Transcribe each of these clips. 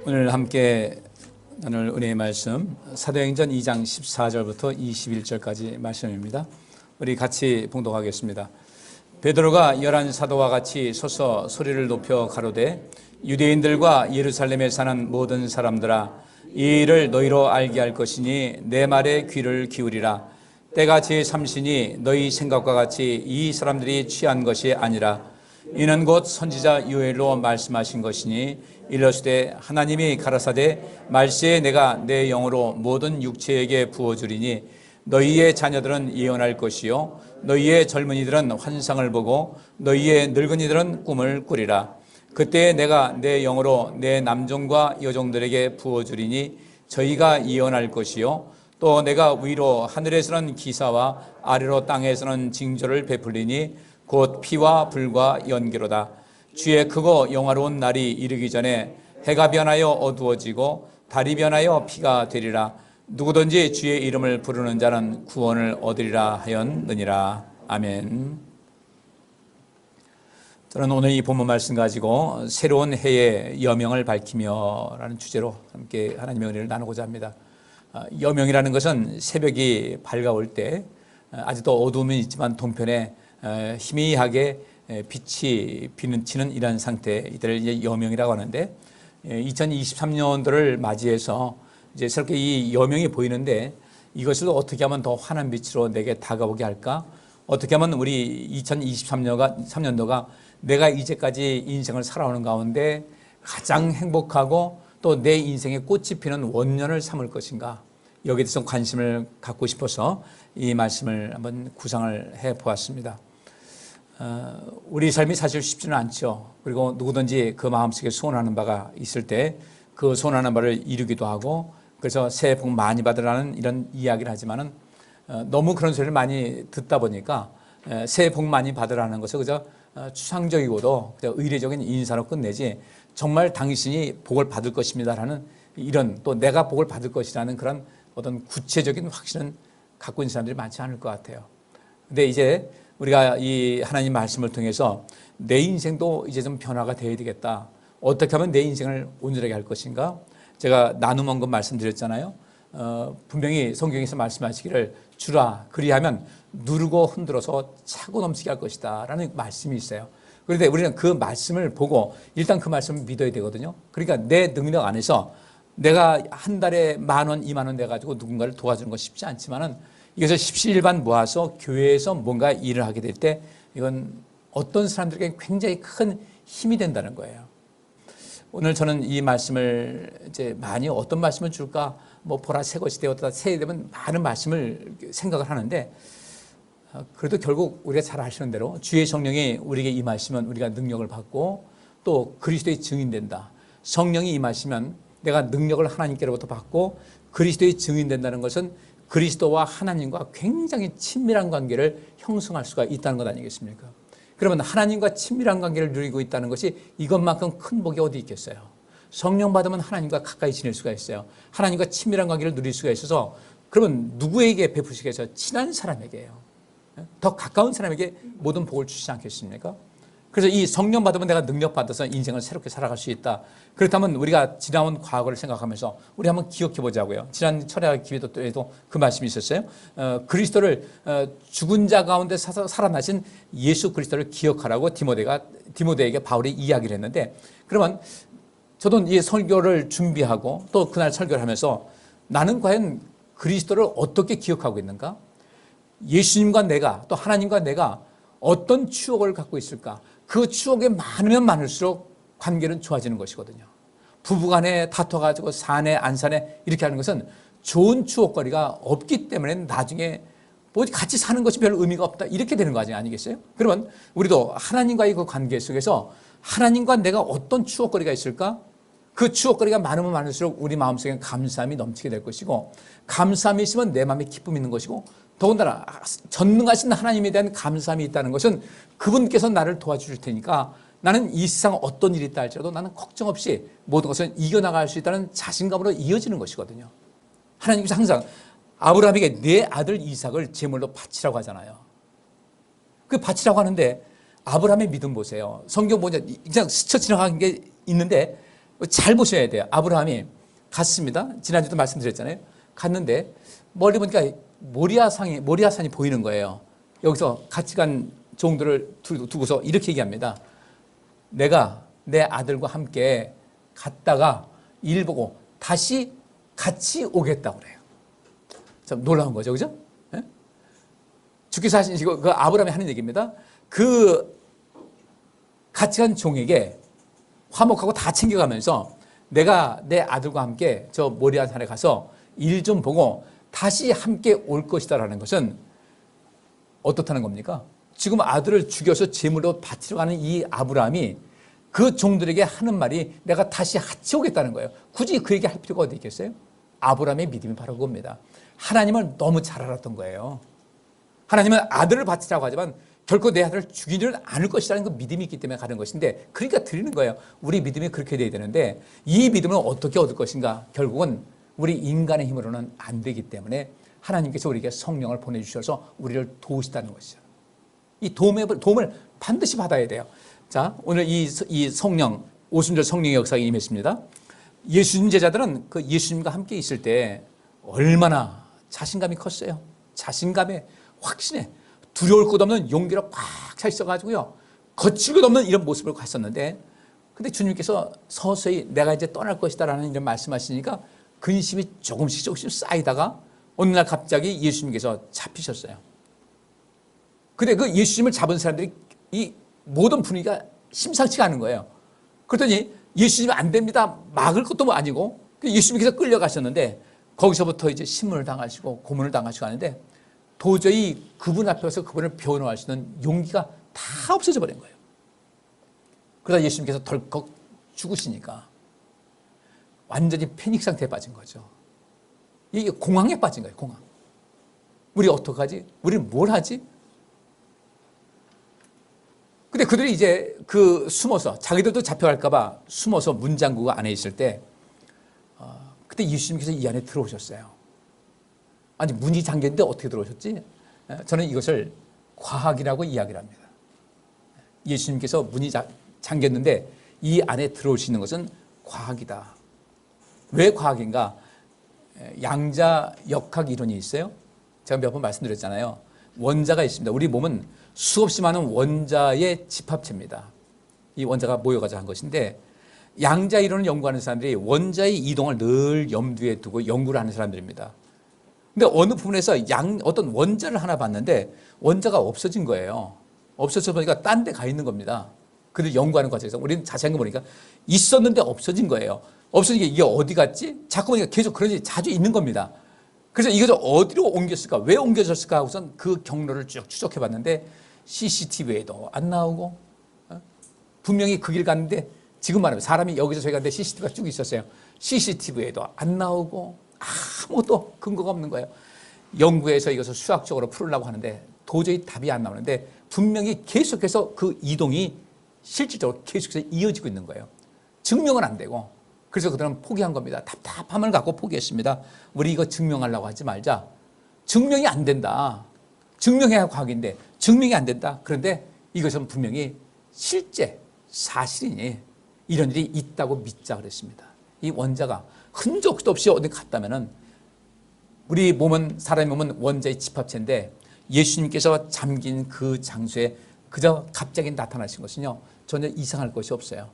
오늘 함께 나눌 은혜의 말씀 사도행전 2장 14절부터 21절까지 말씀입니다. 우리 같이 봉독하겠습니다. 베드로가 11 사도와 같이 서서 소리를 높여 가로되 유대인들과 예루살렘에 사는 모든 사람들아 이 일을 너희로 알게 할 것이니 내 말에 귀를 기울이라. 때가 제3시니 너희 생각과 같이 이 사람들이 취한 것이 아니라 이는 곧 선지자 요엘로 말씀하신 것이니 이르시되 하나님이 가라사대 말세에 내가 내 영으로 모든 육체에게 부어주리니 너희의 자녀들은 예언할 것이요 너희의 젊은이들은 환상을 보고 너희의 늙은이들은 꿈을 꾸리라. 그때 내가 내 영으로 내 남종과 여종들에게 부어주리니 저희가 예언할 것이요 또 내가 위로 하늘에서는 기사와 아래로 땅에서는 징조를 베풀리니 곧 피와 불과 연기로다. 주의 크고 영화로운 날이 이르기 전에 해가 변하여 어두워지고 달이 변하여 피가 되리라. 누구든지 주의 이름을 부르는 자는 구원을 얻으리라 하였느니라. 아멘. 저는 오늘 이 본문 말씀 가지고 새로운 해의 여명을 밝히며 라는 주제로 함께 하나님의 은혜를 나누고자 합니다. 여명이라는 것은 새벽이 밝아올 때 아직도 어두움이 있지만 동편에 희미하게 빛이 비치는 이런 상태, 이들을 이제 여명이라고 하는데 2023년도를 맞이해서 이제 새롭게 이 여명이 보이는데 이것을 어떻게 하면 더 환한 빛으로 내게 다가오게 할까? 어떻게 하면 우리 2023년도가 내가 이제까지 인생을 살아오는 가운데 가장 행복하고 또 내 인생의 꽃이 피는 원년을 삼을 것인가? 여기에 대해서 관심을 갖고 싶어서 이 말씀을 한번 구상을 해 보았습니다. 우리 삶이 사실 쉽지는 않죠. 그리고 누구든지 그 마음속에 소원하는 바가 있을 때 그 소원하는 바를 이루기도 하고 그래서 새해 복 많이 받으라는 이런 이야기를 하지만은 너무 그런 소리를 많이 듣다 보니까 새해 복 많이 받으라는 것은 그저 추상적이고도 그저 의례적인 인사로 끝내지 정말 당신이 복을 받을 것입니다라는 이런 또 내가 복을 받을 것이라는 그런 어떤 구체적인 확신은 갖고 있는 사람들이 많지 않을 것 같아요. 근데 이제 우리가 이 하나님 말씀을 통해서 내 인생도 이제 좀 변화가 되어야 되겠다. 어떻게 하면 내 인생을 온전하게 할 것인가? 제가 나눔 언급 말씀드렸잖아요. 분명히 성경에서 말씀하시기를 주라 그리하면 누르고 흔들어서 차고 넘치게 할 것이다 라는 말씀이 있어요. 그런데 우리는 그 말씀을 보고 일단 그 말씀을 믿어야 되거든요. 그러니까 내 능력 안에서 내가 한 달에 10,000원, 20,000원 내가지고 누군가를 도와주는 건 쉽지 않지만은 이것을 십시일반 모아서 교회에서 뭔가 일을 하게 될 때 이건 어떤 사람들에게 굉장히 큰 힘이 된다는 거예요. 오늘 저는 이 말씀을 이제 많이 어떤 말씀을 줄까? 뭐 보라 새 것이 되었다. 새해 되면 많은 말씀을 생각을 하는데 그래도 결국 우리가 잘 아시는 대로 주의 성령이 우리에게 임하시면 우리가 능력을 받고 또 그리스도의 증인된다. 성령이 임하시면 내가 능력을 하나님께로부터 받고 그리스도의 증인된다는 것은 그리스도와 하나님과 굉장히 친밀한 관계를 형성할 수가 있다는 것 아니겠습니까? 그러면 하나님과 친밀한 관계를 누리고 있다는 것이 이것만큼 큰 복이 어디 있겠어요? 성령 받으면 하나님과 가까이 지낼 수가 있어요. 하나님과 친밀한 관계를 누릴 수가 있어서 그러면 누구에게 베푸시겠어요? 친한 사람에게요. 더 가까운 사람에게 모든 복을 주시지 않겠습니까? 그래서 이 성령 받으면 내가 능력 받아서 인생을 새롭게 살아갈 수 있다. 그렇다면 우리가 지나온 과거를 생각하면서 우리 한번 기억해 보자고요. 지난 철야 기도에도 그 말씀이 있었어요. 그리스도를 죽은 자 가운데 살아나신 예수 그리스도를 기억하라고 디모데에게 바울이 이야기를 했는데 그러면 저도 이 설교를 준비하고 또 그날 설교를 하면서 나는 과연 그리스도를 어떻게 기억하고 있는가? 예수님과 내가 또 하나님과 내가 어떤 추억을 갖고 있을까? 그 추억이 많으면 많을수록 관계는 좋아지는 것이거든요. 부부간에 다퉈가지고 사내 안 사내 이렇게 하는 것은 좋은 추억거리가 없기 때문에 나중에 뭐 같이 사는 것이 별 의미가 없다 이렇게 되는 거 아니겠어요? 그러면 우리도 하나님과의 그 관계 속에서 하나님과 내가 어떤 추억거리가 있을까? 그 추억거리가 많으면 많을수록 우리 마음속에 감사함이 넘치게 될 것이고 감사함이 있으면 내 마음에 기쁨이 있는 것이고 더군다나 전능하신 하나님에 대한 감사함이 있다는 것은 그분께서 나를 도와주실 테니까 나는 이 세상 어떤 일이 있다 할지라도 나는 걱정 없이 모든 것을 이겨나갈 수 있다는 자신감으로 이어지는 것이거든요. 하나님께서 항상 아브라함에게 내 아들 이삭을 제물로 바치라고 하잖아요. 그 바치라고 하는데 아브라함의 믿음 보세요. 성경 보면 그냥 스쳐 지나간 게 있는데 잘 보셔야 돼요. 아브라함이 갔습니다. 지난주도 말씀드렸잖아요. 갔는데 멀리 보니까 모리아산이 보이는 거예요. 여기서 같이 간 종들을 두고서 이렇게 얘기합니다. 내가 내 아들과 함께 갔다가 일 보고 다시 같이 오겠다고 그래요. 참 놀라운 거죠, 그죠? 네? 주께서 하시고 그 아브라함이 하는 얘기입니다. 그 같이 간 종에게 화목하고 다 챙겨가면서 내가 내 아들과 함께 저 모리아산에 가서 일 좀 보고 다시 함께 올 것이다라는 것은 어떻다는 겁니까? 지금 아들을 죽여서 제물로 바치러 가는 이 아브라함이 그 종들에게 하는 말이 내가 다시 같이 오겠다는 거예요. 굳이 그에게 할 필요가 어디 있겠어요? 아브라함의 믿음이 바로 그겁니다. 하나님을 너무 잘 알았던 거예요. 하나님은 아들을 바치라고 하지만 결코 내 아들을 죽이지는 않을 것이라는 그 믿음이 있기 때문에 가는 것인데, 그러니까 드리는 거예요. 우리 믿음이 그렇게 돼야 되는데 이 믿음을 어떻게 얻을 것인가? 결국은 우리 인간의 힘으로는 안 되기 때문에 하나님께서 우리에게 성령을 보내주셔서 우리를 도우시다는 것이죠. 이 도움을 반드시 받아야 돼요. 자, 오늘 이 성령, 오순절 성령의 역사가 임했습니다. 예수님 제자들은 그 예수님과 함께 있을 때 얼마나 자신감이 컸어요. 자신감에 확신에 두려울 것 없는 용기로 꽉 차 있어가지고요. 거칠 것 없는 이런 모습을 갔었는데, 근데 주님께서 서서히 내가 이제 떠날 것이다라는 이런 말씀하시니까 근심이 조금씩 쌓이다가 어느 날 갑자기 예수님께서 잡히셨어요. 근데 그 예수님을 잡은 사람들이 이 모든 분위기가 심상치가 않은 거예요. 그랬더니 예수님이 안 됩니다. 막을 것도 아니고 예수님께서 끌려가셨는데 거기서부터 이제 신문을 당하시고 고문을 당하시고 하는데 도저히 그분 앞에서 그분을 변호할 수 있는 용기가 다 없어져 버린 거예요. 그러다 예수님께서 덜컥 죽으시니까 완전히 패닉 상태에 빠진 거죠. 이게 공황에 빠진 거예요. 공황. 우리 어떡하지? 우리는 뭘 하지? 근데 그들이 이제 숨어서 자기들도 잡혀갈까봐 숨어서 문잠그고 안에 있을 때 그때 예수님께서 이 안에 들어오셨어요. 아니, 문이 잠겼는데 어떻게 들어오셨지? 저는 이것을 과학이라고 이야기를 합니다. 예수님께서 문이 잠겼는데 이 안에 들어올 수 있는 것은 과학이다. 왜 과학인가? 양자 역학 이론이 있어요. 제가 몇 번 말씀드렸잖아요. 원자가 있습니다. 우리 몸은 수없이 많은 원자의 집합체입니다. 이 원자가 모여가지고 한 것인데, 양자 이론을 연구하는 사람들이 원자의 이동을 늘 염두에 두고 연구를 하는 사람들입니다. 근데 어느 부분에서 어떤 원자를 하나 봤는데 원자가 없어진 거예요. 없어져 보니까 딴 데 가 있는 겁니다. 그들 연구하는 과정에서 우리는 자세한 거 보니까 있었는데 없어진 거예요. 없어지니까 이게 어디 갔지? 자꾸 보니까 계속 그런 일이 자주 있는 겁니다. 그래서 이것을 어디로 옮겼을까? 왜 옮겨졌을까? 하고선 그 경로를 쭉 추적해 봤는데 CCTV에도 안 나오고, 분명히 그 길 갔는데 지금 말하면 사람이 여기서 저기 갔는데 CCTV가 쭉 있었어요. CCTV에도 안 나오고 아무것도 근거가 없는 거예요. 연구해서 이것을 수학적으로 풀으려고 하는데 도저히 답이 안 나오는데 분명히 계속해서 그 이동이 실질적으로 계속해서 이어지고 있는 거예요. 증명은 안 되고. 그래서 그들은 포기한 겁니다. 답답함을 갖고 포기했습니다. 우리 이거 증명하려고 하지 말자. 증명이 안 된다. 증명해야 과학인데 증명이 안 된다. 그런데 이것은 분명히 실제 사실이니 이런 일이 있다고 믿자 그랬습니다. 이 원자가 흔적도 없이 어디 갔다면은, 우리 몸은, 사람의 몸은 원자의 집합체인데 예수님께서 잠긴 그 장소에 그저 갑자기 나타나신 것은요, 전혀 이상할 것이 없어요.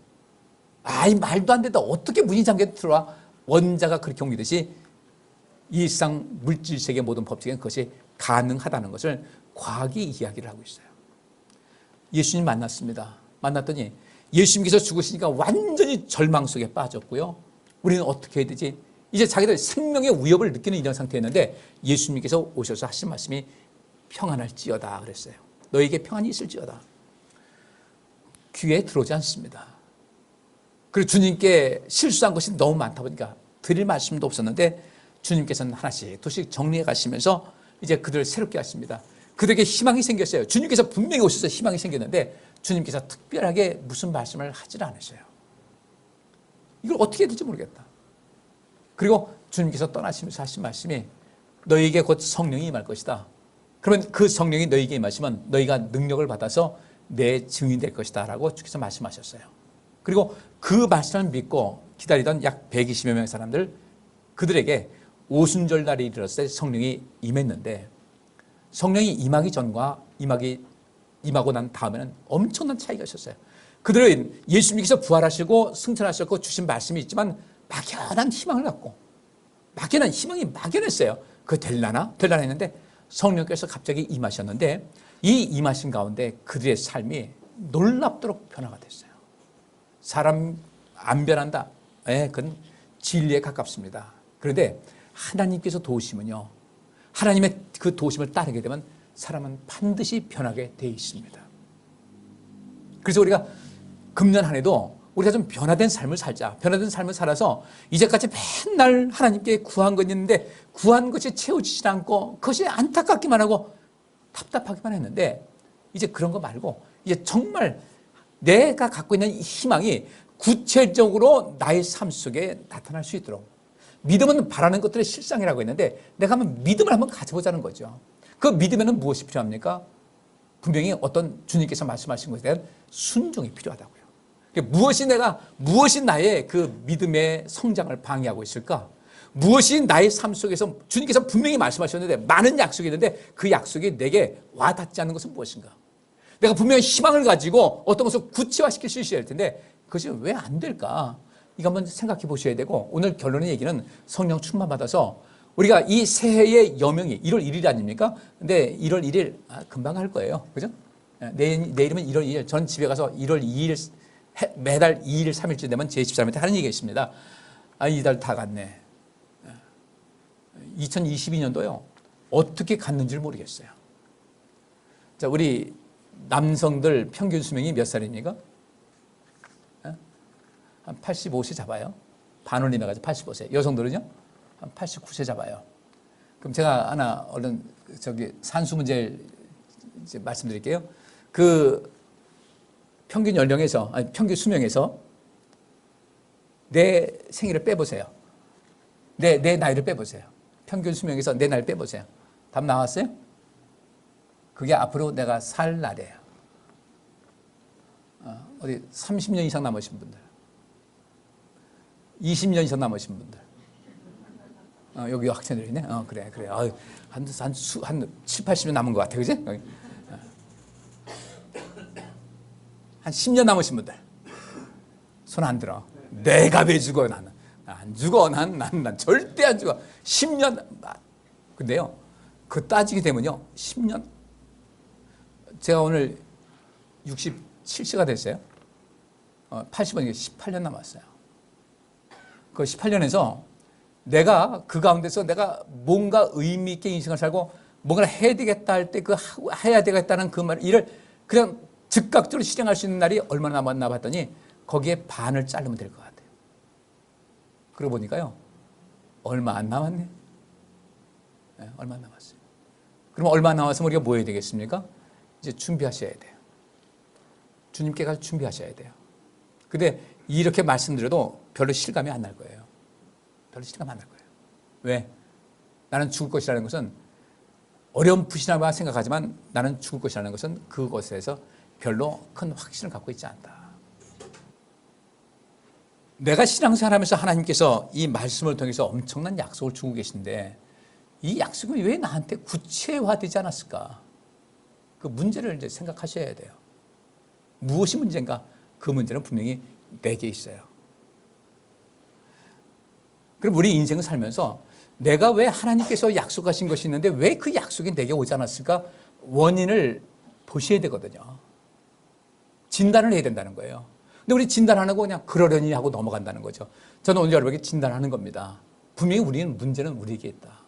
아이, 말도 안 된다. 어떻게 문이 잠겨 들어와? 원자가 그렇게 옮기듯이 이 세상 물질 세계 모든 법칙엔 그것이 가능하다는 것을 과학이 이야기를 하고 있어요. 예수님 만났습니다. 만났더니 예수님께서 죽으시니까 완전히 절망 속에 빠졌고요. 우리는 어떻게 해야 되지? 이제 자기들 생명의 위협을 느끼는 이런 상태였는데 예수님께서 오셔서 하신 말씀이 평안할지어다 그랬어요. 너에게 평안이 있을지어다. 귀에 들어오지 않습니다. 그리고 주님께 실수한 것이 너무 많다 보니까 드릴 말씀도 없었는데 주님께서는 하나씩 둘씩 정리해 가시면서 이제 그들을 새롭게 하십니다. 그들에게 희망이 생겼어요. 주님께서 분명히 오셔서 희망이 생겼는데 주님께서 특별하게 무슨 말씀을 하질 않으셔요. 이걸 어떻게 해야 될지 모르겠다. 그리고 주님께서 떠나시면서 하신 말씀이 너희에게 곧 성령이 임할 것이다. 그러면 그 성령이 너희에게 임하시면 너희가 능력을 받아서 내 증인이 될 것이다 라고 주께서 말씀하셨어요. 그리고 그 말씀을 믿고 기다리던 약 120여 명의 사람들, 그들에게 오순절 날이 이르렀을 때 성령이 임했는데, 성령이 임하기 전과 임하고 난 다음에는 엄청난 차이가 있었어요. 그들은 예수님께서 부활하시고 승천하셨고 주신 말씀이 있지만 막연한 희망을 갖고, 막연한 희망이 막연했어요. 그 될라나 했는데 성령께서 갑자기 임하셨는데, 이 임하신 가운데 그들의 삶이 놀랍도록 변화가 됐어요. 사람 안 변한다. 그건 진리에 가깝습니다. 그런데 하나님께서 도우시면요, 하나님의 그 도우심을 따르게 되면 사람은 반드시 변하게 돼 있습니다. 그래서 우리가 금년 한 해도 우리가 좀 변화된 삶을 살자. 변화된 삶을 살아서 이제까지 맨날 하나님께 구한 건 있는데 구한 것이 채워지지 않고 그것이 안타깝기만 하고 답답하기만 했는데, 이제 그런 거 말고 이제 정말 내가 갖고 있는 희망이 구체적으로 나의 삶 속에 나타날 수 있도록, 믿음은 바라는 것들의 실상이라고 했는데 내가 한번 믿음을 한번 가져보자는 거죠. 그 믿음에는 무엇이 필요합니까? 분명히 어떤 주님께서 말씀하신 것에 대한 순종이 필요하다고요. 무엇이 나의 그 믿음의 성장을 방해하고 있을까? 무엇이 나의 삶 속에서 주님께서 분명히 말씀하셨는데 많은 약속이 있는데 그 약속이 내게 와닿지 않는 것은 무엇인가? 내가 분명히 희망을 가지고 어떤 것을 구체화시킬 수 있어야 할 텐데 그것이 왜 안 될까? 이거 한번 생각해 보셔야 되고, 오늘 결론의 얘기는 성령 충만 받아서 우리가 이 새해의 여명이 1월 1일 아닙니까? 근데 1월 1일 금방 할 거예요. 그죠? 내일이면 1월 2일. 전 집에 가서 1월 2일 매달 2일 3일째 되면 제 집사람한테 하는 얘기가 있습니다. 이달 다 갔네. 2022년도요. 어떻게 갔는지를 모르겠어요. 자, 우리 남성들 평균 수명이 몇 살입니까? 한 85세 잡아요. 반올림해가지고 85세. 여성들은요? 한 89세 잡아요. 그럼 제가 하나 얼른 산수 문제를 이제 말씀드릴게요. 그 평균 연령에서, 평균 수명에서 내 생일을 빼보세요. 내 나이를 빼보세요. 평균 수명에서 내 나이를 빼보세요. 답 나왔어요? 그게 앞으로 내가 살 날이에요. 어디 30년 이상 남으신 분들, 20년 이상 남으신 분들, 여기 학생들 있네. 그래. 한 7, 80년 남은 것 같아, 그지? 한 10년 남으신 분들 손 안 들어. 내가 왜 죽어? 나는 안 죽어. 난 절대 안 죽어. 10년. 근데요, 그 따지게 되면요, 10년. 제가 오늘 67세가 됐어요. 80원, 18년 남았어요. 그 18년에서 내가 그 가운데서 내가 뭔가 의미 있게 인생을 살고 뭔가를 해야 되겠다 할 때 그 해야 되겠다는 그 일을 그냥 즉각적으로 실행할 수 있는 날이 얼마나 남았나 봤더니 거기에 반을 자르면 될 것 같아요. 그러고 보니까요, 얼마 안 남았네. 네, 얼마 안 남았어요. 그럼 얼마 안 남았으면 우리가 뭐 해야 되겠습니까? 이제 준비하셔야 돼요. 주님께 갈 준비하셔야 돼요. 근데 이렇게 말씀드려도 별로 실감이 안 날 거예요. 별로 실감 안 날 거예요. 왜? 나는 죽을 것이라는 것은 어렴풋이나마 생각하지만 나는 죽을 것이라는 것은 그것에서 별로 큰 확신을 갖고 있지 않다. 내가 신앙생활하면서 하나님께서 이 말씀을 통해서 엄청난 약속을 주고 계신데 이 약속이 왜 나한테 구체화되지 않았을까? 그 문제를 이제 생각하셔야 돼요. 무엇이 문제인가? 그 문제는 분명히 내게 있어요. 그럼 우리 인생을 살면서 내가 왜 하나님께서 약속하신 것이 있는데 왜 그 약속이 내게 오지 않았을까? 원인을 보셔야 되거든요. 진단을 해야 된다는 거예요. 근데 우리 진단 안 하고 그냥 그러려니 하고 넘어간다는 거죠. 저는 오늘 여러분에게 진단하는 겁니다. 분명히 문제는 우리에게 있다.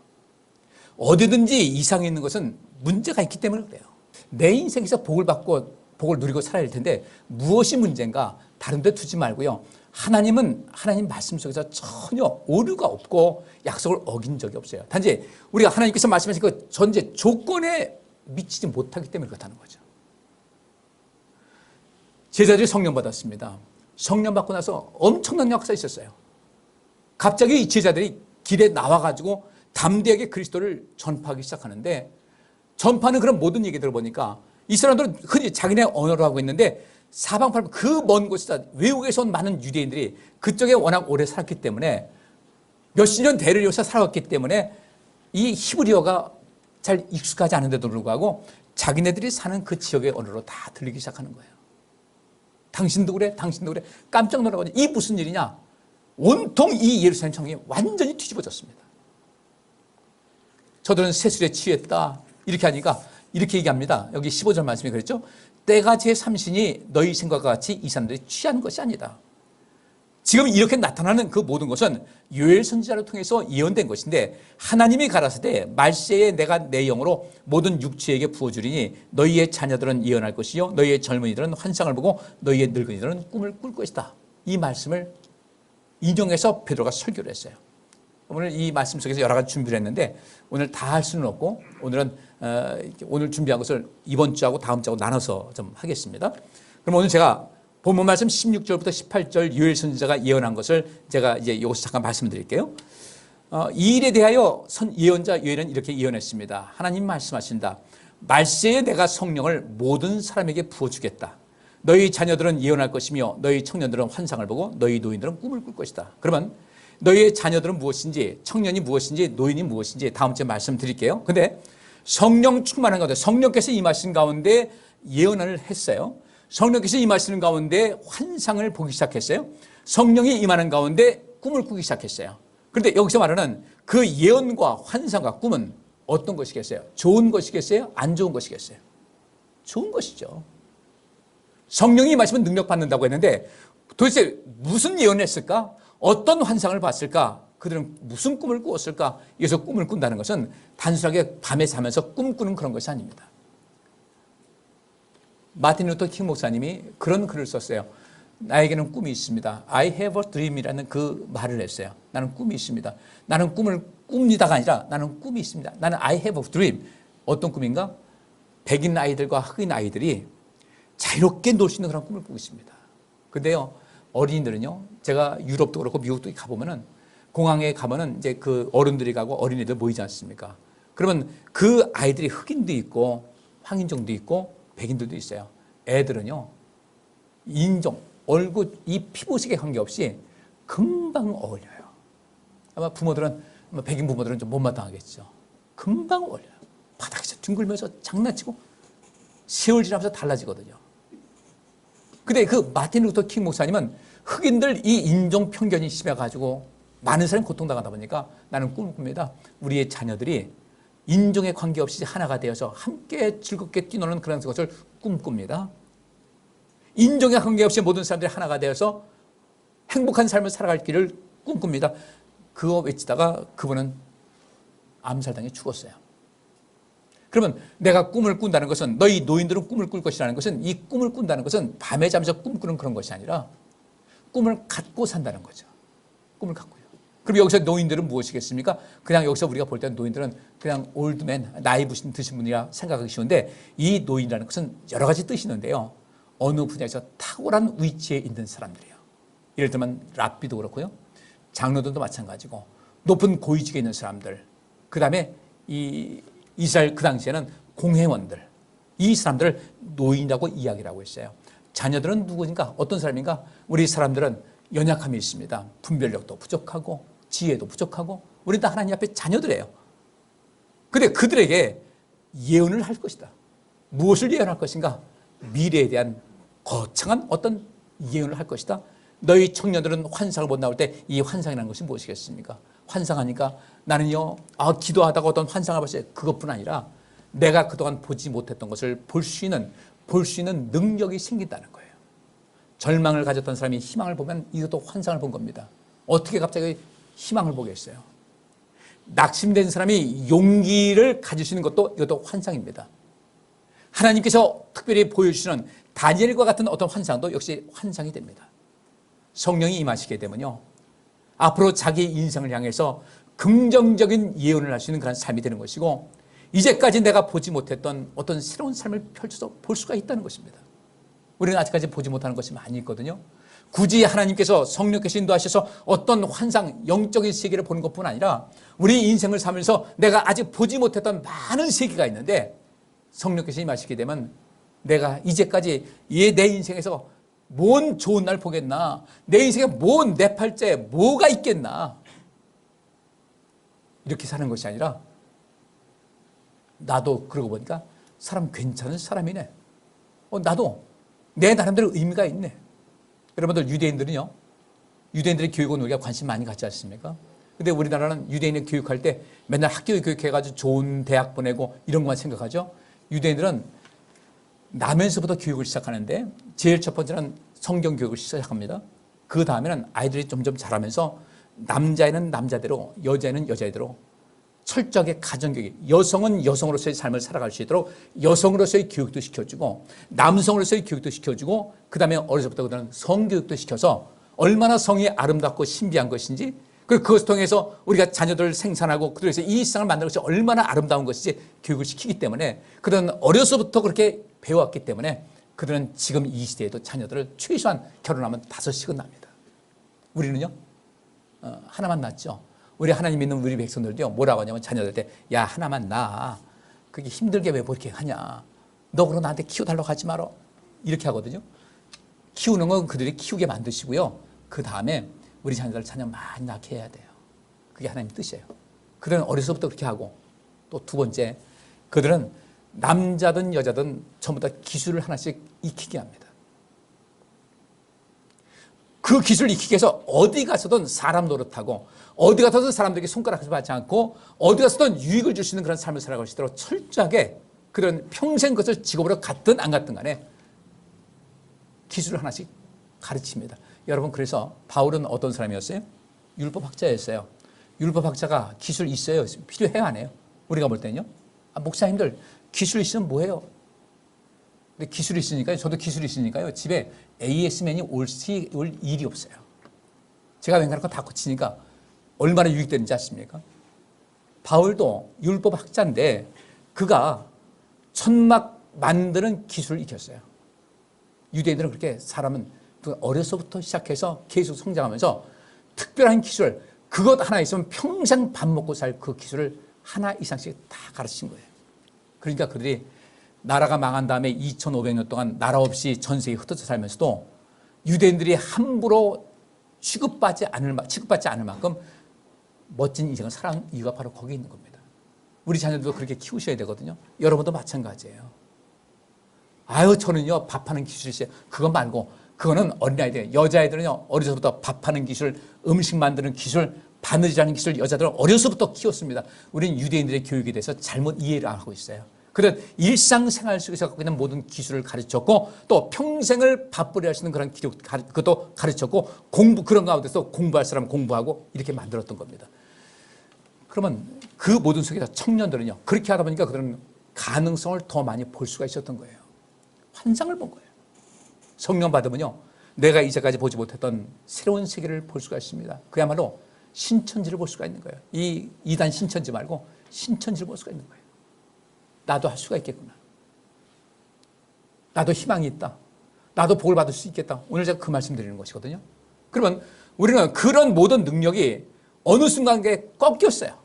어디든지 이상이 있는 것은 문제가 있기 때문에 그래요. 내 인생에서 복을 받고 복을 누리고 살아야 할 텐데 무엇이 문제인가? 다른 데 두지 말고요. 하나님은 하나님 말씀 속에서 전혀 오류가 없고 약속을 어긴 적이 없어요. 단지 우리가 하나님께서 말씀하신 그 전제 조건에 미치지 못하기 때문에 그렇다는 거죠. 제자들이 성령 받았습니다. 성령 받고 나서 엄청난 역사가 있었어요. 갑자기 제자들이 길에 나와가지고 담대하게 그리스도를 전파하기 시작하는데, 전파는 그런 모든 얘기들을 보니까 이 사람들은 흔히 자기네 언어로 하고 있는데 사방팔방 그 먼 곳에서 외국에서 온 많은 유대인들이 그쪽에 워낙 오래 살았기 때문에 몇십 년 대를 이어서 살아왔기 때문에 이 히브리어가 잘 익숙하지 않은데도 불구하고 자기네들이 사는 그 지역의 언어로 다 들리기 시작하는 거예요. 당신도 그래? 당신도 그래? 깜짝 놀라가지고 이 무슨 일이냐? 온통 이 예루살렘 성경이 완전히 뒤집어졌습니다. 저들은 세술에 취했다. 이렇게 하니까 이렇게 얘기합니다. 여기 15절 말씀이 그랬죠. 때가 제3신이 너희 생각과 같이 이 사람들이 취한 것이 아니다. 지금 이렇게 나타나는 그 모든 것은 요엘 선지자를 통해서 예언된 것인데 하나님이 가라사대 말세에 내가 내 영으로 모든 육체에게 부어주리니 너희의 자녀들은 예언할 것이요 너희의 젊은이들은 환상을 보고 너희의 늙은이들은 꿈을 꿀 것이다. 이 말씀을 인용해서 베드로가 설교를 했어요. 오늘 이 말씀 속에서 여러 가지 준비를 했는데 오늘 다 할 수는 없고 오늘은 오늘 준비한 것을 이번 주하고 다음 주하고 나눠서 좀 하겠습니다. 그럼 오늘 제가 본문 말씀 16절부터 18절 요엘 선지자가 예언한 것을 제가 이제 여기서 잠깐 말씀드릴게요. 이 일에 대하여 예언자 요엘은 이렇게 예언했습니다. 하나님 말씀하신다. 말세에 내가 성령을 모든 사람에게 부어주겠다. 너희 자녀들은 예언할 것이며 너희 청년들은 환상을 보고 너희 노인들은 꿈을 꿀 것이다. 그러면 너희의 자녀들은 무엇인지 청년이 무엇인지 노인이 무엇인지 다음 주에 말씀드릴게요. 근데 성령 충만한 가운데 성령께서 임하신 가운데 예언을 했어요. 성령께서 임하시는 가운데 환상을 보기 시작했어요. 성령이 임하는 가운데 꿈을 꾸기 시작했어요. 그런데 여기서 말하는 그 예언과 환상과 꿈은 어떤 것이겠어요? 좋은 것이겠어요? 안 좋은 것이겠어요? 좋은 것이죠. 성령이 임하시면 능력 받는다고 했는데 도대체 무슨 예언을 했을까? 어떤 환상을 봤을까? 그들은 무슨 꿈을 꾸었을까? 여기서 꿈을 꾼다는 것은 단순하게 밤에 자면서 꿈꾸는 그런 것이 아닙니다. 마틴 루터 킹 목사님이 그런 글을 썼어요. 나에게는 꿈이 있습니다. I have a dream이라는 그 말을 했어요. 나는 꿈이 있습니다. 나는 꿈을 꿉니다가 아니라 나는 꿈이 있습니다. 나는 I have a dream. 어떤 꿈인가? 백인 아이들과 흑인 아이들이 자유롭게 놀 수 있는 그런 꿈을 꾸고 있습니다. 근데요, 어린이들은요, 제가 유럽도 그렇고 미국도 가보면은 공항에 가면은 이제 그 어른들이 가고 어린이들 모이지 않습니까? 그러면 그 아이들이 흑인도 있고 황인종도 있고 백인들도 있어요. 애들은요, 인종, 얼굴, 이 피부색에 관계없이 금방 어울려요. 아마 부모들은, 백인 부모들은 좀 못마땅하겠죠. 금방 어울려요. 바닥에서 뒹굴면서 장난치고 세월지나면서 달라지거든요. 근데 그 마틴 루터 킹 목사님은 흑인들 이 인종 편견이 심해가지고 많은 사람이 고통당하다 보니까 나는 꿈을 꿉니다. 우리의 자녀들이 인종에 관계없이 하나가 되어서 함께 즐겁게 뛰노는 그런 것을 꿈꿉니다. 인종에 관계없이 모든 사람들이 하나가 되어서 행복한 삶을 살아갈 길을 꿈꿉니다. 그거 외치다가 그분은 암살당해 죽었어요. 그러면 내가 꿈을 꾼다는 것은 너희 노인들은 꿈을 꿀 것이라는 것은 이 꿈을 꾼다는 것은 밤에 자면서 꿈꾸는 그런 것이 아니라 꿈을 갖고 산다는 거죠. 꿈을 갖고요. 그럼 여기서 노인들은 무엇이겠습니까? 그냥 여기서 우리가 볼 때는 노인들은 그냥 올드맨, 나이 드신 분이라 생각하기 쉬운데 이 노인이라는 것은 여러 가지 뜻이 있는데요. 어느 분야에서 탁월한 위치에 있는 사람들이에요. 예를 들면 랍비도 그렇고요. 장로들도 마찬가지고 높은 고위직에 있는 사람들, 그 다음에 이 이스라엘 그 당시에는 공회원들, 이 사람들을 노인이라고 이야기를 하고 있어요. 자녀들은 누구인가? 어떤 사람인가? 우리 사람들은 연약함이 있습니다. 분별력도 부족하고 지혜도 부족하고 우리 다 하나님 앞에 자녀들이에요. 근데 그들에게 예언을 할 것이다. 무엇을 예언할 것인가? 미래에 대한 거창한 어떤 예언을 할 것이다. 너희 청년들은 환상을 못 나올 때 이 환상이라는 것이 무엇이겠습니까? 환상하니까 나는요, 기도하다가 어떤 환상을 봤어요. 그것뿐 아니라 내가 그동안 보지 못했던 것을 볼 수 있는 능력이 생긴다는 거예요. 절망을 가졌던 사람이 희망을 보면 이것도 환상을 본 겁니다. 어떻게 갑자기 희망을 보겠어요? 낙심된 사람이 용기를 가질 수 있는 것도 이것도 환상입니다. 하나님께서 특별히 보여주시는 다니엘과 같은 어떤 환상도 역시 환상이 됩니다. 성령이 임하시게 되면요, 앞으로 자기 인생을 향해서 긍정적인 예언을 할 수 있는 그런 삶이 되는 것이고 이제까지 내가 보지 못했던 어떤 새로운 삶을 펼쳐서 볼 수가 있다는 것입니다. 우리는 아직까지 보지 못하는 것이 많이 있거든요. 굳이 하나님께서 성령께서 인도하셔서 어떤 환상, 영적인 세계를 보는 것뿐 아니라 우리 인생을 살면서 내가 아직 보지 못했던 많은 세계가 있는데 성령께서 임하시게 되면 내가 이제까지 내 인생에서 뭔 좋은 날 보겠나? 내 인생에 뭔 내 팔자에 뭐가 있겠나? 이렇게 사는 것이 아니라 나도 그러고 보니까 사람 괜찮은 사람이네. 나도 내 나름대로 의미가 있네. 여러분들 유대인들의 교육은 우리가 관심 많이 갖지 않습니까? 근데 우리나라는 유대인을 교육할 때 맨날 학교에 교육해가지고 좋은 대학 보내고 이런 것만 생각하죠. 유대인들은 나면서부터 교육을 시작하는데 제일 첫 번째는 성경 교육을 시작합니다. 그 다음에는 아이들이 점점 자라면서 남자애는 남자대로 여자애는 여자애대로 철저하게 가정교육, 여성은 여성으로서의 삶을 살아갈 수 있도록 여성으로서의 교육도 시켜주고 남성으로서의 교육도 시켜주고 그 다음에 어려서부터 그들은 성교육도 시켜서 얼마나 성이 아름답고 신비한 것인지 그리고 그것을 통해서 우리가 자녀들을 생산하고 그들에서 이 세상을 만드는 것이 얼마나 아름다운 것인지 교육을 시키기 때문에 그들은 어려서부터 그렇게 배워왔기 때문에 그들은 지금 이 시대에도 자녀들을 최소한 결혼하면 5씩은 납니다. 우리는요 하나만 낳죠. 우리 하나님 믿는 우리 백성들도요 뭐라고 하냐면 자녀들한테 야 하나만 낳아. 그게 힘들게 왜 그렇게 하냐. 너 그럼 나한테 키워달라고 하지 마라. 이렇게 하거든요. 키우는 건 그들이 키우게 만드시고요. 그 다음에 우리 자녀들 자녀 많이 낳게 해야 돼요. 그게 하나님 뜻이에요. 그들은 어려서부터 그렇게 하고 또 두 번째 그들은 남자든 여자든 전부 다 기술을 하나씩 익히게 합니다. 그 기술을 익히기 위해서 어디 가서든 사람 노릇하고 어디 가서든 사람들에게 손가락을 받지 않고 어디 가서든 유익을 줄 수 있는 그런 삶을 살아갈 수 있도록 철저하게 그런 평생 그것을 직업으로 갖든 안 갖든 간에 기술을 하나씩 가르칩니다. 여러분 그래서 바울은 어떤 사람이었어요? 율법학자였어요. 율법학자가 기술 있어요? 필요해요? 안 해요? 우리가 볼 때는요. 목사님들 기술 있으면 뭐해요? 근데 기술이 있으니까요. 저도 기술이 있으니까요. 집에 AS맨이 올 일이 없어요. 제가 웬간한 거 다 고치니까 얼마나 유익되는지 아십니까? 바울도 율법학자인데 그가 천막 만드는 기술을 익혔어요. 유대인들은 그렇게 사람은 어려서부터 시작해서 계속 성장하면서 특별한 기술, 그것 하나 있으면 평생 밥 먹고 살 그 기술을 하나 이상씩 다 가르친 거예요. 그러니까 그들이 나라가 망한 다음에 2500년 동안 나라 없이 전 세계에 흩어져 살면서도 유대인들이 함부로 취급받지 않을 만큼 멋진 인생을 살아온 이유가 바로 거기에 있는 겁니다. 우리 자녀들도 그렇게 키우셔야 되거든요. 여러분도 마찬가지예요. 아유 저는요 밥하는 기술이 있어요. 그거 말고 그거는 어린아이들, 여자애들은요 어려서부터 밥하는 기술, 음식 만드는 기술, 바느질하는 기술 여자들은 어려서부터 키웠습니다. 우리는 유대인들의 교육에 대해서 잘못 이해를 안 하고 있어요. 그런 일상생활 속에서 갖고 있는 모든 기술을 가르쳤고 또 평생을 밥벌이 할 수 있는 그런 기록 그것도 가르쳤고 그런 가운데서 공부할 사람 공부하고 이렇게 만들었던 겁니다. 그러면 그 모든 속에서 청년들은요 그렇게 하다 보니까 그들은 가능성을 더 많이 볼 수가 있었던 거예요. 환상을 본 거예요. 성령 받으면요 내가 이제까지 보지 못했던 새로운 세계를 볼 수가 있습니다. 그야말로 신천지를 볼 수가 있는 거예요. 이 이단 신천지 말고 신천지를 볼 수가 있는 거예요. 나도 할 수가 있겠구나. 나도 희망이 있다. 나도 복을 받을 수 있겠다. 오늘 제가 그 말씀 드리는 것이거든요. 그러면 우리는 그런 모든 능력이 어느 순간에 꺾였어요.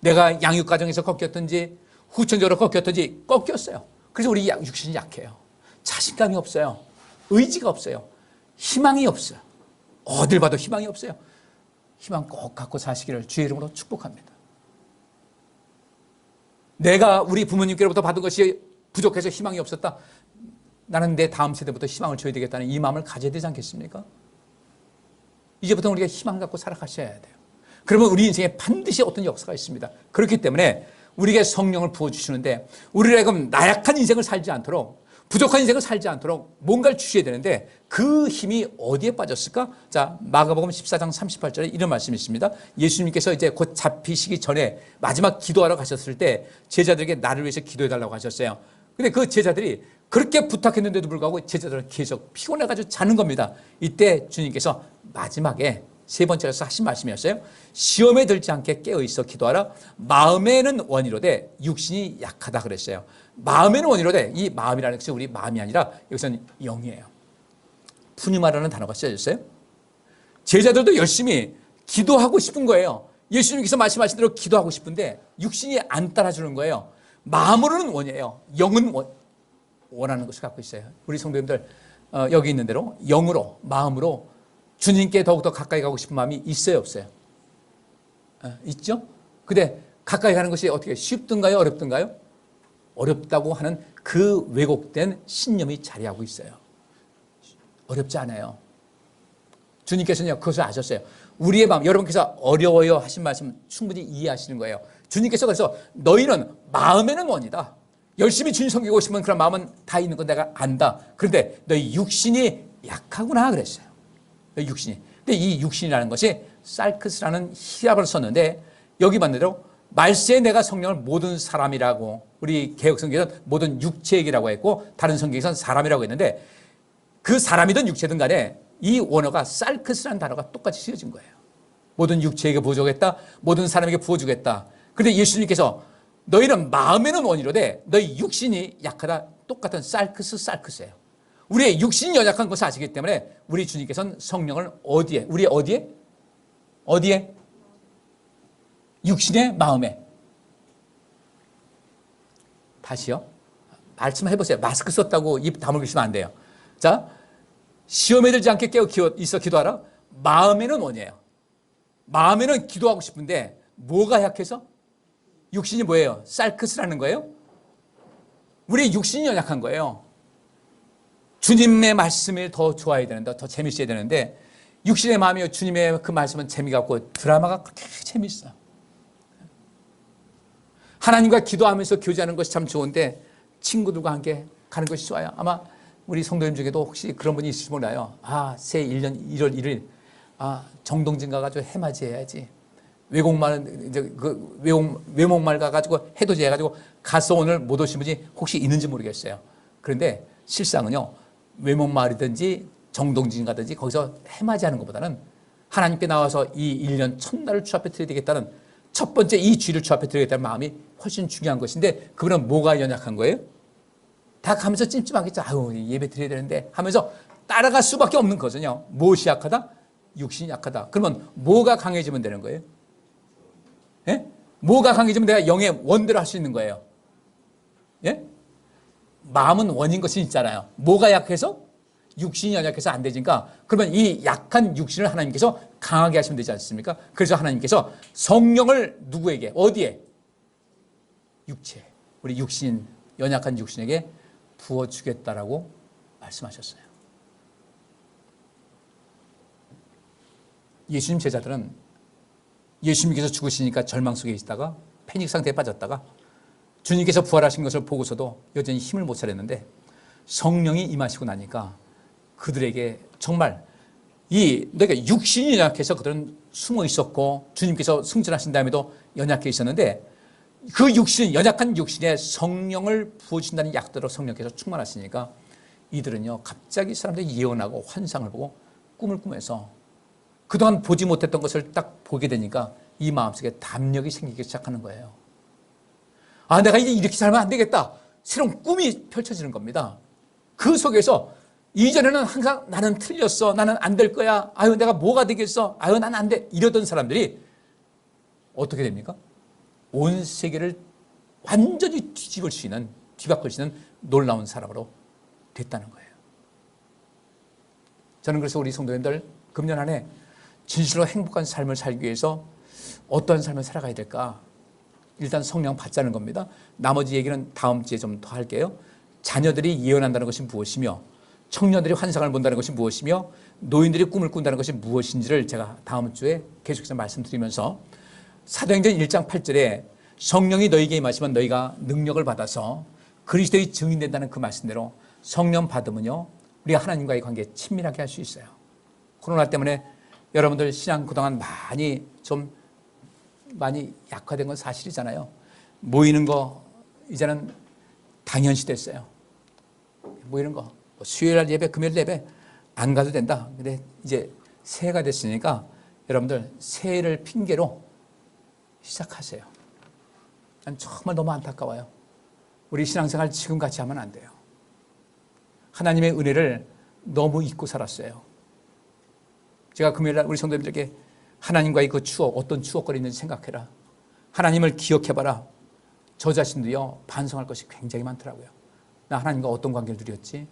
내가 양육과정에서 꺾였든지 후천적으로 꺾였든지 꺾였어요. 그래서 우리 육신이 약해요. 자신감이 없어요. 의지가 없어요. 희망이 없어요. 어딜 봐도 희망이 없어요. 희망 꼭 갖고 사시기를 주의 이름으로 축복합니다. 내가 우리 부모님께로부터 받은 것이 부족해서 희망이 없었다. 나는 내 다음 세대부터 희망을 줘야 되겠다는 이 마음을 가져야 되지 않겠습니까? 이제부터 우리가 희망 갖고 살아가셔야 돼요. 그러면 우리 인생에 반드시 어떤 역사가 있습니다. 그렇기 때문에 우리에게 성령을 부어주시는데 우리가 나약한 인생을 살지 않도록 부족한 인생을 살지 않도록 뭔가를 주셔야 되는데 그 힘이 어디에 빠졌을까? 자, 마가복음 14장 38절에 이런 말씀이 있습니다. 예수님께서 이제 곧 잡히시기 전에 마지막 기도하러 가셨을 때 제자들에게 나를 위해서 기도해달라고 하셨어요. 근데 그 제자들이 그렇게 부탁했는데도 불구하고 제자들은 계속 피곤해가지고 자는 겁니다. 이때 주님께서 마지막에 세 번째로서 하신 말씀이었어요. 시험에 들지 않게 깨어있어 기도하라. 마음에는 원이로되 육신이 약하다 그랬어요. 마음에는 원이로되 이 마음이라는 것이 우리 마음이 아니라 여기서는 영이에요. 푸니마라는 단어가 쓰여졌어요. 제자들도 열심히 기도하고 싶은 거예요. 예수님께서 말씀하신 대로 기도하고 싶은데 육신이 안 따라주는 거예요. 마음으로는 원이에요. 영은 원. 원하는 것을 갖고 있어요. 우리 성도님들 여기 있는 대로 영으로 마음으로 주님께 더욱더 가까이 가고 싶은 마음이 있어요, 없어요? 있죠? 근데 가까이 가는 것이 어떻게 쉽든가요, 어렵든가요? 어렵다고 하는 그 왜곡된 신념이 자리하고 있어요. 어렵지 않아요. 주님께서는요, 그것을 아셨어요. 우리의 마음, 여러분께서 어려워요 하신 말씀 충분히 이해하시는 거예요. 주님께서 그래서 너희는 마음에는 원이다. 열심히 주님 섬기고 싶은 그런 마음은 다 있는 건 내가 안다. 그런데 너희 육신이 약하구나 그랬어요. 너희 육신이. 근데 이 육신이라는 것이 살크스라는 히랍을 썼는데 여기 반대로 말세에 내가 성령을 모든 사람이라고, 우리 개혁성경에서는 모든 육체에게라고 했고 다른 성경에서는 사람이라고 했는데 그 사람이든 육체든 간에 이 원어가 살크스라는 단어가 똑같이 쓰여진 거예요. 모든 육체에게 부어주겠다, 모든 사람에게 부어주겠다. 그런데 예수님께서 너희는 마음에는 원이로되 너희 육신이 약하다. 똑같은 살크스예요. 우리의 육신이 연약한 것을 아시기 때문에 우리 주님께서는 성령을 어디에? 우리 어디에? 육신의 마음에. 다시요. 말씀해보세요. 마스크 썼다고 입 다물고 있으면 안 돼요. 자, 시험에 들지 않게 깨어 있어 기도하라. 마음에는 원이에요. 마음에는 기도하고 싶은데 뭐가 약해서? 육신이 뭐예요? 살크스라는 거예요? 우리의 육신이 연약한 거예요. 주님의 말씀이 더 좋아야 되는데, 더 재밌어야 되는데 육신의 마음이요, 주님의 그 말씀은 재미가 없고 드라마가 그렇게 재밌어요. 하나님과 기도하면서 교제하는 것이 참 좋은데 친구들과 함께 가는 것이 좋아요. 아마 우리 성도님 중에도 혹시 그런 분이 있을지 몰라요. 새 1년 1월 1일 정동진 가가지고 해맞이해야지. 외국말 이제 그 외목말 가가지고 해돋이 해가지고 가서 오늘 못 오신 분이 혹시 있는지 모르겠어요. 그런데 실상은요, 외목마을이든지 정동진 가든지 거기서 해맞이하는 것보다는 하나님께 나와서 이 1년 첫날을 주 앞에 드려야 되겠다는 첫 번째 이 주일을 주 앞에 드려야겠다는 마음이 훨씬 중요한 것인데 그분은 뭐가 연약한 거예요? 다 가면서 찜찜하겠죠. 예배 드려야 되는데 하면서 따라갈 수밖에 없는 거거든요. 무엇이 약하다? 육신이 약하다. 그러면 뭐가 강해지면 되는 거예요? 예? 뭐가 강해지면 내가 영의 원대로 할 수 있는 거예요? 예? 마음은 원인 것이 있잖아요. 뭐가 약해서? 육신이 연약해서 안 되니까 그러면 이 약한 육신을 하나님께서 강하게 하시면 되지 않습니까? 그래서 하나님께서 성령을 누구에게? 어디에? 육체. 우리 육신, 연약한 육신에게 부어주겠다라고 말씀하셨어요. 예수님 제자들은 예수님께서 죽으시니까 절망 속에 있다가 패닉 상태에 빠졌다가 주님께서 부활하신 것을 보고서도 여전히 힘을 못 차렸는데 성령이 임하시고 나니까 그들에게 정말 내가 육신이 연약해서 그들은 숨어 있었고 주님께서 승천하신 다음에도 연약해 있었는데 그 육신, 연약한 육신에 성령을 부어주신다는 약대로 성령께서 충만하시니까 이들은요, 갑자기 사람들이 예언하고 환상을 보고 꿈을 꾸면서 그동안 보지 못했던 것을 딱 보게 되니까 이 마음속에 담력이 생기기 시작하는 거예요. 내가 이제 이렇게 살면 안 되겠다. 새로운 꿈이 펼쳐지는 겁니다. 그 속에서 이전에는 항상 나는 틀렸어. 나는 안 될 거야. 내가 뭐가 되겠어. 난 안 돼. 이러던 사람들이 어떻게 됩니까? 온 세계를 완전히 뒤바꿀 수 있는 놀라운 사람으로 됐다는 거예요. 저는 그래서 우리 성도님들 금년 한 해 진실로 행복한 삶을 살기 위해서 어떤 삶을 살아가야 될까? 일단 성령 받자는 겁니다. 나머지 얘기는 다음 주에 좀 더 할게요. 자녀들이 예언한다는 것이 무엇이며 청년들이 환상을 본다는 것이 무엇이며 노인들이 꿈을 꾼다는 것이 무엇인지를 제가 다음 주에 계속해서 말씀드리면서 사도행전 1장 8절에 성령이 너희에게 임하시면 너희가 능력을 받아서 그리스도의 증인된다는 그 말씀대로 성령 받으면요, 우리가 하나님과의 관계 친밀하게 할 수 있어요. 코로나 때문에 여러분들 신앙 그동안 많이 약화된 건 사실이잖아요. 모이는 거 이제는 당연시 됐어요. 모이는 거 수요일 예배, 금요일 예배 안 가도 된다. 근데 이제 새해가 됐으니까 여러분들 새해를 핑계로 시작하세요. 난 정말 너무 안타까워요. 우리 신앙생활 지금 같이 하면 안 돼요. 하나님의 은혜를 너무 잊고 살았어요. 제가 금요일날 우리 성도님들께 하나님과의 그 추억, 어떤 추억거리 있는지 생각해라. 하나님을 기억해봐라. 저 자신도요, 반성할 것이 굉장히 많더라고요. 나 하나님과 어떤 관계를 누렸지?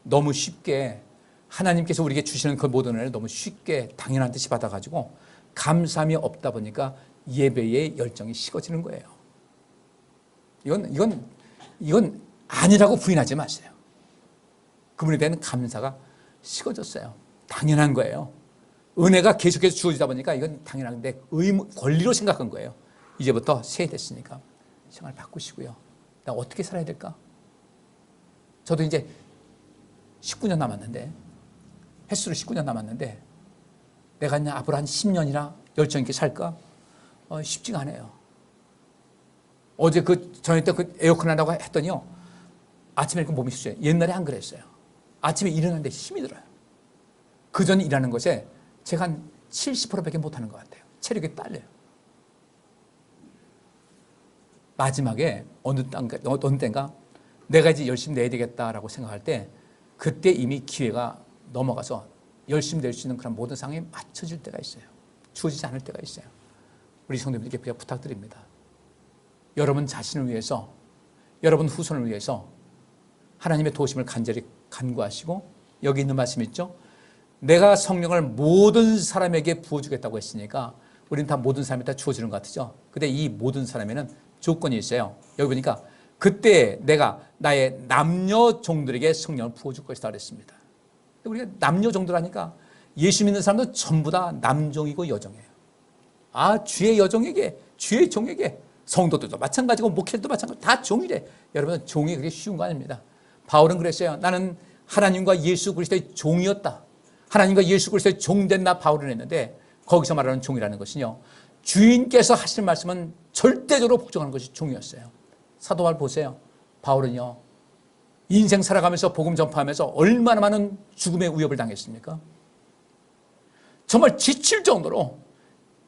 너무 쉽게 하나님께서 우리에게 주시는 그 모든 은혜를 너무 쉽게 당연한 듯이 받아가지고 감사함이 없다 보니까 예배의 열정이 식어지는 거예요. 이건 아니라고 부인하지 마세요. 그분에 대한 감사가 식어졌어요. 당연한 거예요. 은혜가 계속해서 주어지다 보니까 이건 당연한 내 의무, 권리로 생각한 거예요. 이제부터 새 됐으니까 생활 바꾸시고요. 나 어떻게 살아야 될까? 저도 이제 19년 남았는데, 횟수로 19년 남았는데, 내가 그냥 앞으로 한 10년이나 열정 있게 살까? 쉽지가 않아요. 어제 저녁 때 에어컨 한다고 했더니요, 아침에 이렇게 몸이 쉬어요. 옛날에 안 그랬어요. 아침에 일어나는데 힘이 들어요. 그 전 일하는 것에 제가 한 70%밖에 못하는 것 같아요. 체력이 딸려요. 마지막에 어느 때인가 내가 이제 열심히 내야 되겠다라고 생각할 때 그때 이미 기회가 넘어가서 열심히 낼 수 있는 그런 모든 상황에 맞춰질 때가 있어요. 주어지지 않을 때가 있어요. 우리 성도님들께 부탁드립니다. 여러분 자신을 위해서, 여러분 후손을 위해서 하나님의 도우심을 간절히 간구하시고, 여기 있는 말씀 있죠? 내가 성령을 모든 사람에게 부어주겠다고 했으니까 우리는 다 모든 사람이 다 주어지는 것 같죠? 근데 이 모든 사람에는 조건이 있어요. 여기 보니까 그때 내가 나의 남녀 종들에게 성령을 부어줄 것이다 그랬습니다. 우리가 남녀 종들하니까 예수 믿는 사람도 전부 다 남종이고 여종이에요. 주의 여종에게, 주의 종에게, 성도들도 마찬가지고 목회도 마찬가지고 다 종이래. 여러분, 종이 그렇게 쉬운 거 아닙니다. 바울은 그랬어요. 나는 하나님과 예수 그리스도의 종이었다. 하나님과 예수 그리스도의 종된 나 바울은 했는데, 거기서 말하는 종이라는 것은요, 주인께서 하실 말씀은 절대적으로 복종하는 것이 종이었어요. 사도 바울 보세요. 바울은요, 인생 살아가면서 복음 전파하면서 얼마나 많은 죽음의 위협을 당했습니까? 정말 지칠 정도로,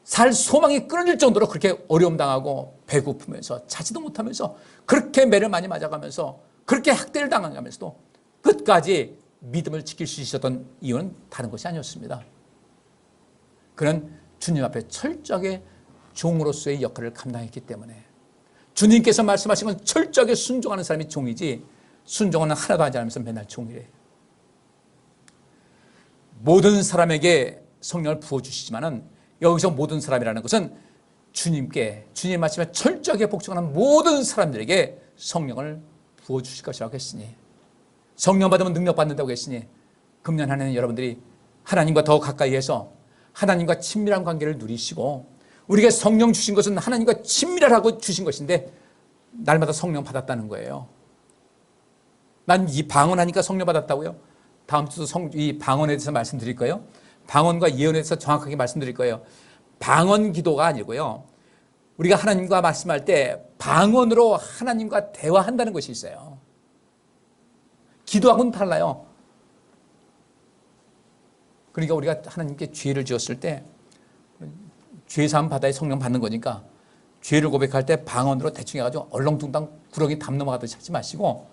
살 소망이 끊어질 정도로 그렇게 어려움 당하고 배고프면서 자지도 못하면서 그렇게 매를 많이 맞아가면서 그렇게 학대를 당하면서도 끝까지 믿음을 지킬 수 있었던 이유는 다른 것이 아니었습니다. 그는 주님 앞에 철저하게 종으로서의 역할을 감당했기 때문에, 주님께서 말씀하신 건 철저하게 순종하는 사람이 종이지, 순종은 하나도 하지 않으면서 맨날 종이래. 모든 사람에게 성령을 부어주시지만은, 여기서 모든 사람이라는 것은 주님께, 주님 말씀에 철저하게 복종하는 모든 사람들에게 성령을 부어주실 것이라고 했으니, 성령 받으면 능력 받는다고 했으니, 금년 한 해는 여러분들이 하나님과 더 가까이 해서 하나님과 친밀한 관계를 누리시고, 우리가 성령 주신 것은 하나님과 친밀하라고 주신 것인데 날마다 성령 받았다는 거예요. 난 이 방언하니까 성령 받았다고요? 다음 주도 이 방언에 대해서 말씀드릴 거예요. 방언과 예언에 대해서 정확하게 말씀드릴 거예요. 방언 기도가 아니고요, 우리가 하나님과 말씀할 때 방언으로 하나님과 대화한다는 것이 있어요. 기도하고는 달라요. 그러니까 우리가 하나님께 죄를 지었을 때 죄사함 받아야 성령 받는 거니까, 죄를 고백할 때 방언으로 대충 해가지고 얼렁뚱땅 구렁이 담 넘어가듯이 하지 마시고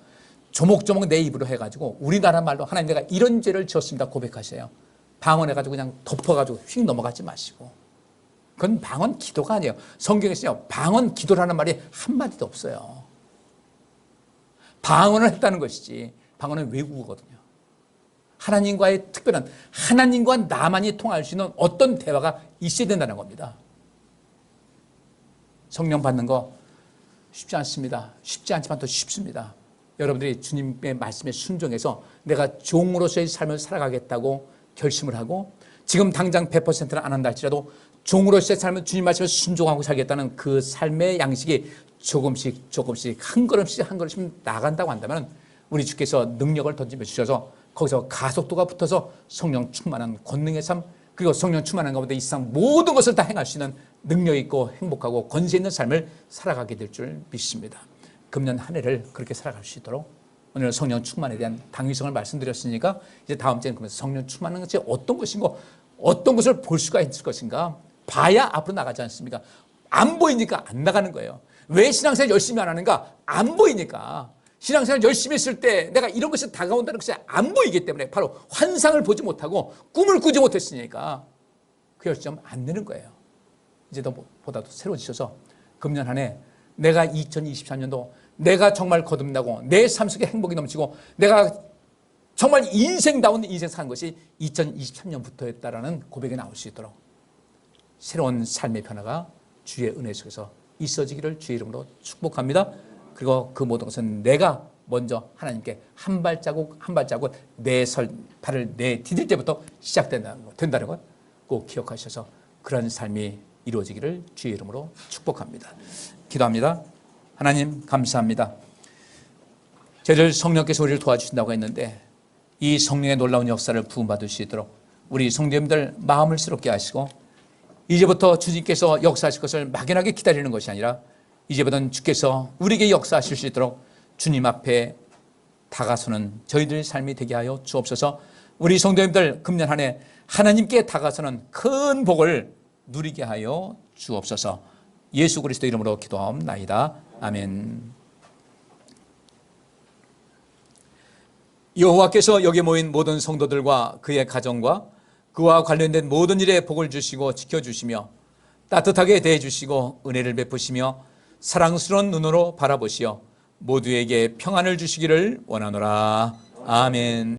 조목조목 내 입으로 해가지고 우리나라 말로 하나님 내가 이런 죄를 지었습니다 고백하세요. 방언해가지고 그냥 덮어가지고 휙 넘어가지 마시고. 그건 방언 기도가 아니에요. 성경에서요, 방언 기도라는 말이 한마디도 없어요. 방언을 했다는 것이지, 방언은 외국어거든요. 하나님과의 특별한, 하나님과 나만이 통할 수 있는 어떤 대화가 있어야 된다는 겁니다. 성령 받는 거 쉽지 않습니다. 쉽지 않지만 더 쉽습니다. 여러분들이 주님의 말씀에 순종해서 내가 종으로서의 삶을 살아가겠다고 결심을 하고, 지금 당장 100%는 안 한다 할지라도 종으로서의 삶을 주님 말씀에 순종하고 살겠다는 그 삶의 양식이 조금씩 한 걸음씩 나간다고 한다면, 우리 주께서 능력을 던지며 주셔서 거기서 가속도가 붙어서 성령 충만한 권능의 삶, 그리고 성령 충만한 가운데 이 세상 모든 것을 다 행할 수 있는 능력 있고 행복하고 권세 있는 삶을 살아가게 될 줄 믿습니다. 금년 한 해를 그렇게 살아갈 수 있도록, 오늘 성령 충만에 대한 당위성을 말씀드렸으니까 이제 다음 주에는 그러면서 성령 충만한 것이 어떤 것인가, 어떤 것을 볼 수가 있을 것인가 봐야 앞으로 나가지 않습니까? 안 보이니까 안 나가는 거예요. 왜 신앙생활 열심히 안 하는가? 안 보이니까. 신앙생활 열심히 했을 때 내가 이런 것이 다가온다는 것이 안 보이기 때문에, 바로 환상을 보지 못하고 꿈을 꾸지 못했으니까 그 열정 안 되는 거예요. 이제 더 보다도 새로워지셔서 금년 한 해 내가 2023년도 내가 정말 거듭나고 내 삶 속에 행복이 넘치고 내가 정말 인생다운 인생 사는 것이 2023년부터였다라는 고백이 나올 수 있도록 새로운 삶의 변화가 주의 은혜 속에서 있어지기를 주의 이름으로 축복합니다. 그리고 그 모든 것은 내가 먼저 하나님께 한 발자국 한 발자국 발을 내디딜 때부터 시작된다는 것 꼭 기억하셔서 그런 삶이 이루어지기를 주의 이름으로 축복합니다. 기도합니다. 하나님 감사합니다. 저희를 성령께서 우리를 도와주신다고 했는데 이 성령의 놀라운 역사를 부음받을 수 있도록 우리 성도님들 마음을 새롭게 하시고 이제부터 주님께서 역사하실 것을 막연하게 기다리는 것이 아니라 이제부터는 주께서 우리에게 역사하실 수 있도록 주님 앞에 다가서는 저희들의 삶이 되게 하여 주옵소서. 우리 성도님들 금년 한 해 하나님께 다가서는 큰 복을 누리게 하여 주옵소서. 예수 그리스도 이름으로 기도하옵나이다. 아멘. 여호와께서 여기 모인 모든 성도들과 그의 가정과 그와 관련된 모든 일에 복을 주시고 지켜주시며 따뜻하게 대해주시고 은혜를 베푸시며 사랑스러운 눈으로 바라보시어 모두에게 평안을 주시기를 원하노라. 아멘.